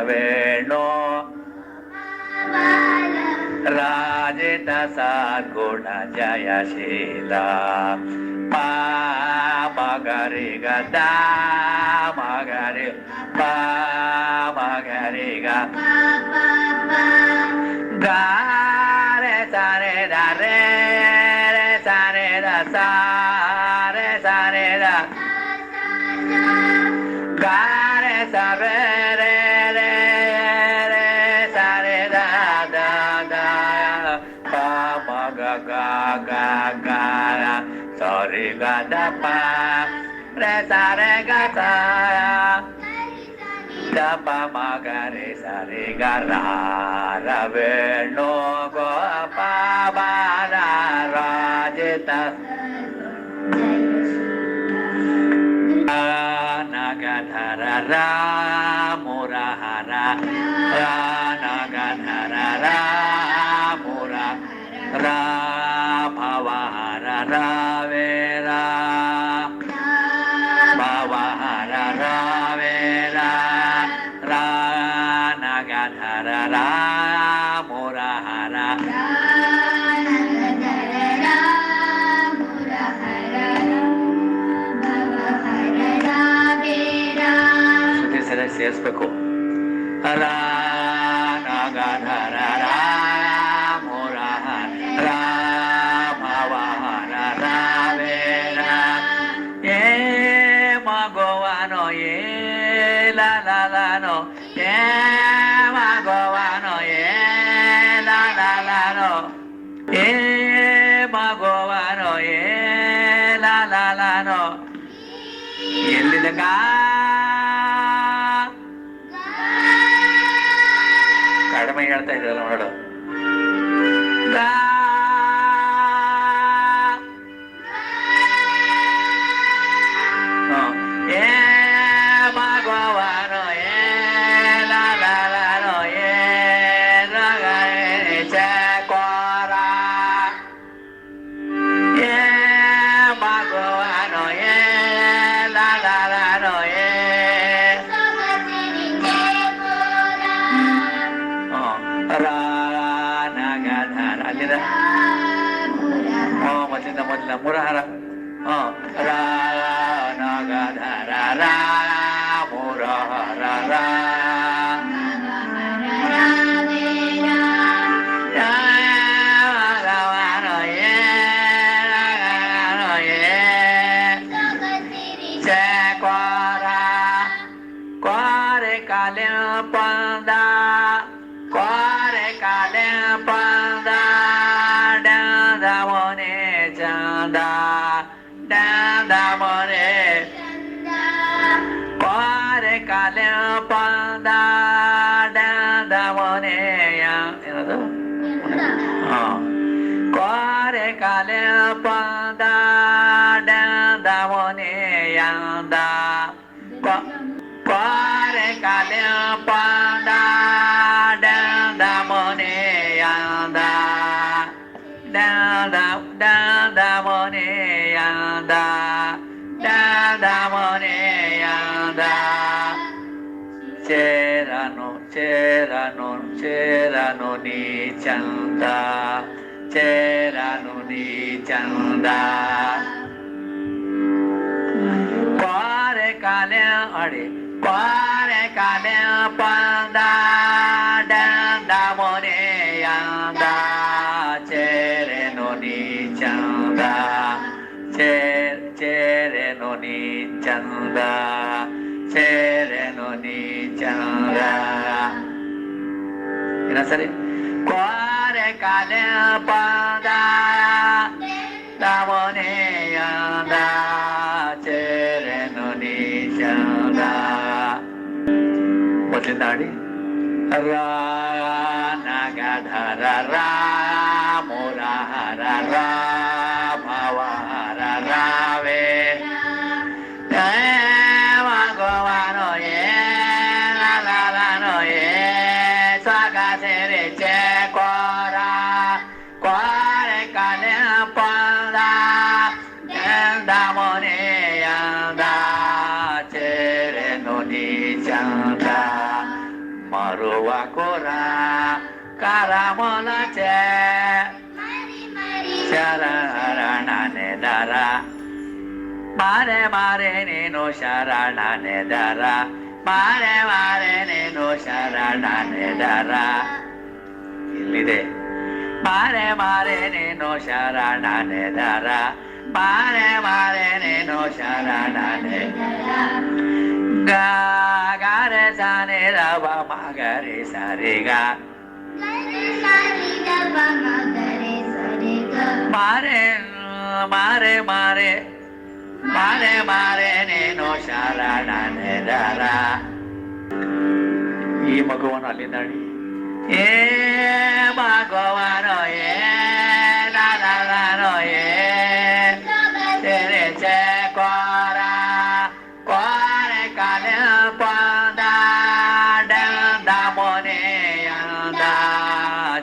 ವೇಣು ರಾಜಿತ ಸದ್ಗುಣ ಜಯಶೀಲ ಮಗರಿ ಗದ ಮಗರಿ ಮಗರಿ ಗಾರೆ ಸಾರೆ ದಾರೆ ರೇ ಸಾರೆ ದ ಸಾರೆ ಸಾರೆ ದ ಗಾರೆ ಸಾರೆ ರೇ ರೇ ರೇ ಸಾರೆ ದ ದ ದ ಪ ಮಗ ಗ ಗ ಗ ಸರಿ ಗ ದ ಪ ರೇ ಸಾರೆ ಗ ಸ ದ ಪ ಮಗ ರೇ ಸರಿ ಗ ರ ವೇಣು ಗೋಪ ಬಾಲ ರಾಜಿತ ನಗಧರ ಮುರಹರ ನಗಧರ ಮುರ ಭವಹರ ವೇರ ಭವಹರ ವೇರ ನಗಧರ ಮುರಹರ ಸೇರಿಸ್ಬೇಕು ನಗಧರ ಮುರಹರ ಭವಹರ ವೇರ ಏ ಮಗೋವನೋ ಏ ಲಾಲಾನೋ ಏ ಮಗೋವನೋ ಏ ಲಾಲಾನೋ ಏ ಮಗೋವನೋ ಏ ಲಾಲಾನೋ ಎಲ್ಲಿದ ಕಡಿಮೆ ಹೇಳ್ತಾ ಇದ್ದಲ್ಲ ನೋಡು ಏ ಭಗವಾನೋ ಏ ಲಾಲಾನೋ ಏ ಚಕೋರ ಏ ಭಗವಾನೋ ಏ ಲಾಲಾನೋ ಏ ನಗಧರ ಅಲ್ಲಿದ ಮೊದಲಿಂದ ಮೊದಲ ಮುರಹರ ನಗಧರ ಮುರಹರ ಚಕೋರ ಕೋರೆ ಕಾಲೆ ಪಂದ ಕೋರೆ ಕಾಲೆ ಪಂದ ಡಂದ ಮೊನೆ ಚಂದ ಡಂದ ಮೊನೆ ಕೋರೆ ಕಾಲೆ ಪಂದ ಡಂದ ಮೊನೆ ಏನದು ಕೋರೆ ಕಾಲೆ ಪಂದ ಡಂದ ಮೊನೆ ಯಾಂದ ಕೋರೆ ಕಾಲೆ ಪಂದ ಡಂದ ಮೊನೆ ಯಾಂದ ಡಂದ ಮೊನೆ ಯಾಂದ ಡಂದ ಮೊನೆ ಯಾಂದ ಚೇರನು ಚೇರನು ಚೇರನು ನೀ ಚಂದ ಚೇರನು ನೀ ಚಂದ ಕೋರೆ ಕಾಲೆ ಅಡಿ ಕೋರೆ ಕಾಲೆ ಪಂದ ಡಂದ ಮೊನೆ ಯಾಂದ ಚೇರೆನು ನೀ ಚಂದ ಚೇರೆನು ನೀ ಚಂದ ಚೇರೆನು ನೀ ಚಂದ ಇನ್ನೊಂದ್ಸರಿ ಕೋರೆ ಕಾಲೆ ಪಂದ ಮೊನೆ ಯಾಂದ ಚೇರೆನು ನೀ ಚಂದ ಮೊದಲಿಂದ ಆಡಿ ನಗಧರ ಮುರಹರ ಭವಹರ ವೇ ಭಗವಾನೋ ಏ ಲಾಲಾನೋ ಏ ಸ್ವಾಗ ಸೇರೆ ಚಕೋರ ಕೋರೆ ಕಾಲೆ ಪಂದ ಡಂದ ಮೊನೆ ಯಾಂದ ಚೇರೆನು ನೀ ಚಂದ ಮಾರುವ ಕೋರ ಕಾರಮೋಲ ಚೇ ಶರಣನೆ ದರ ಮಾರೆ ಮಾರೆ ನೀನು ಶರಣನೆ ದರ ಮಾರೆ ಮಾರೆ ನೀನು ಶರಣನೆ ದರ ಇಲ್ಲಿದೆ ಮಾರೆ ಮಾರೆ ನೀನು ಶರಣನೆ ದರ ಮಾರೆ ಮಾರೆ ನೀನು ಶರಣನೆ ಗಾರೆ ಸಾನೆ ರವ ಮಗರಿ ಸರಿಗ ಮಾರೆ ಮಾರೆ ಮಾರೆ ಮಾರೆ ಮಾರೆ ನೀನು ಶರಣನೆ ದರ ಈ ಮಗುವನ್ನು ಅಲ್ಲಿ ನಡಿ ಏ ಮಗುವನು ಏ ನಾನೋ ಏ ತೆರೆ ಚೆ ಕೋರ ಕೋರೆ ಕಾಲೆ ಪದ ದಂದ ಮೊನೆ ಅಂದ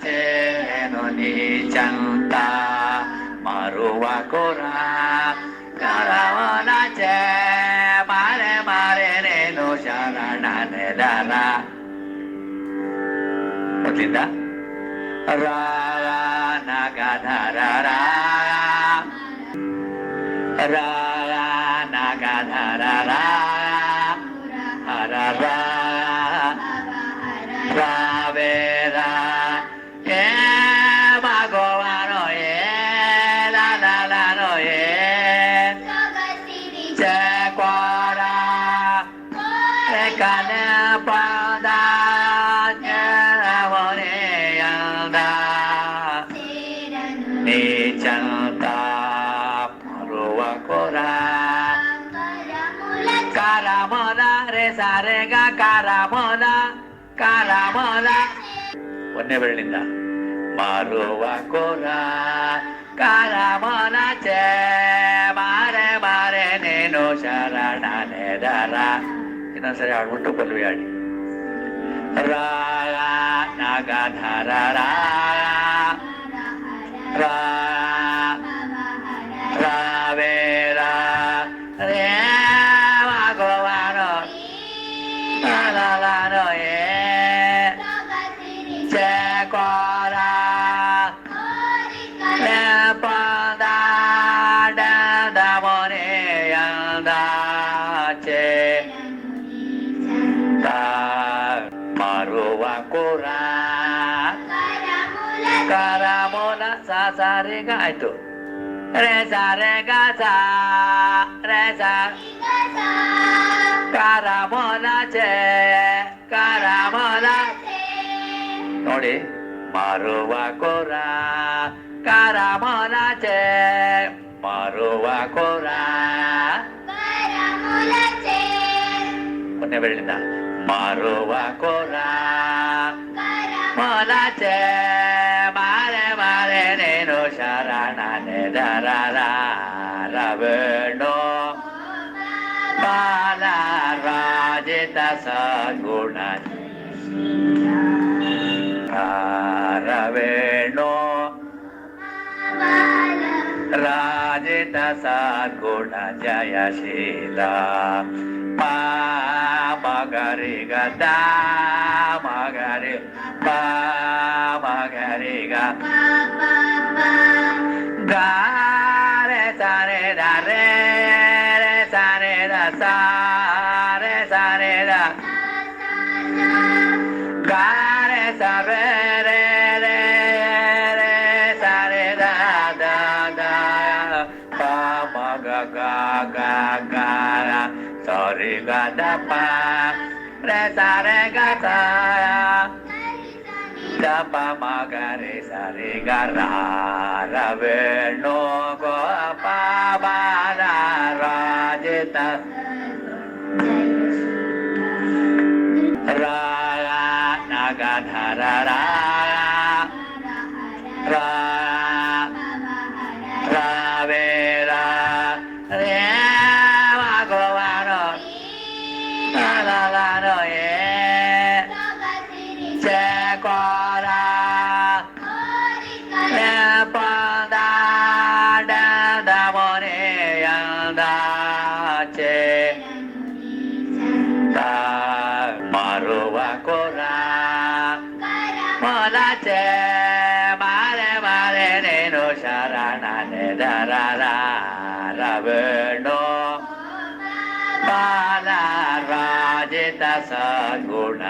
ಚೇನು ನೀ ಚಂದ ಮಾರುವ ಕೋರ ಕರವನ ಚೇ ಮಾರೆ ಮಾರೆ ನೇನು ಶರಣನೆ ದರ ಮೊದಲಿಂದ ರಾಗ ನಗಧರ ರಾಗ ನಗಧರ ಹರ ರಾವೇರ ಏ ಭಗವಾನೋ ಏ ಲಾಲೋ ಏ ಚಕ್ವಾರ ಕನ ಪದ ನೀಚಂತ ಮರುವ ಕೋರ ಕಾರಮೋಲ ರೇ ಸಾರೆ ಗ ಕಾರಮೋಲ ಒಂದೇ ಬೆರಳಿಂದ ಮಾರುವ ಕೋರ ಕಾರಮೋಲ ಚೇ ಮಾರೆ ಮಾರೆ ನೀನು ಶರಣನೆ ದರ ಇನ್ನೊಂದ್ಸರಿ ಆಡ್ಬಿಟ್ಟು ಪಲ್ವಿ ಆಡಿ ರಾಗ ನಗಧರ ರಾವೇರ ರೇ ಭಗವಾನೋ ಲಾಲೋ ಏ ಚಕ್ವಾರ ಪದ ದಂದ ಮೊನೆ ಅಂದ ಚೇ ಮಾರುವ ಕೋರ ಕಾರಮೋಲ ಸಾರೆ ಗ ಆಯ್ತು ರೇ ಸಾರೆ ಗ ರೇ ಸಾ ಕಾರಮೋಲ ಚೇ ಕಾರಮೋಲ ನೋಡಿ ಮಾರುವ ಕೋರ ಕಾರಮೋಲ ಚೇ ಮಾರುವ ಕೋರ ಒಂದೇ ಬೆರಳಿಂದ ಮಾರುವ ಕೋರ ಮೊಲ ಚೇ ಮಾರೆ ಮಾರೆ ನೇನು ಶರಣನೆ ದರ ರವೇಣೋ ಬಾಲ ರಾಜಿತ ಸದ್ಗುಣ ರವೇಣೋ ರಾಜಿತ ಸದ್ಗುಣ ಜಯಶೀಲ ಮಗರಿ ಗದ ಮಗರಿ ಮಗರಿ ಗಾರೆ ಸಾರೆ ದರೆ ರೇ ಸಾರೆ ದ ಸಾರೆ ಸಾರೆ ದ ಗಾರೆ ಸಾರೆ ರೇ ರೇ ರೇ ಸಾರೆ ದ ದ ಪ ಮಗ ಗ ಸರಿ ಗ ದ ಪ ರೇ ಸಾರೆ ಗ ದ ಪ ಮಗ ರೇ ಸರಿ ಗ ರವೇಣೋ ಗೋ ಪ ಬಾಲ ರಾಜಿತ ರಾಗ ನಗಧರ ರಾವೇರ ರೇ ಭಗವಾನೋ ಲಾಲೋ ಏ ಚಕ್ವಾರ ಪದ ದಂದ ಮೊನೆ ಅಂದ ಚೇ ಮಾರುವ ಕೋರ ಚೇ ಬಾರೆ ಬಾರೆ ನೀನು ಶರಣನೆ ದರ ವೇಣು ಬಾಲ ರಾಜಿತ ಸದ್ಗುಣ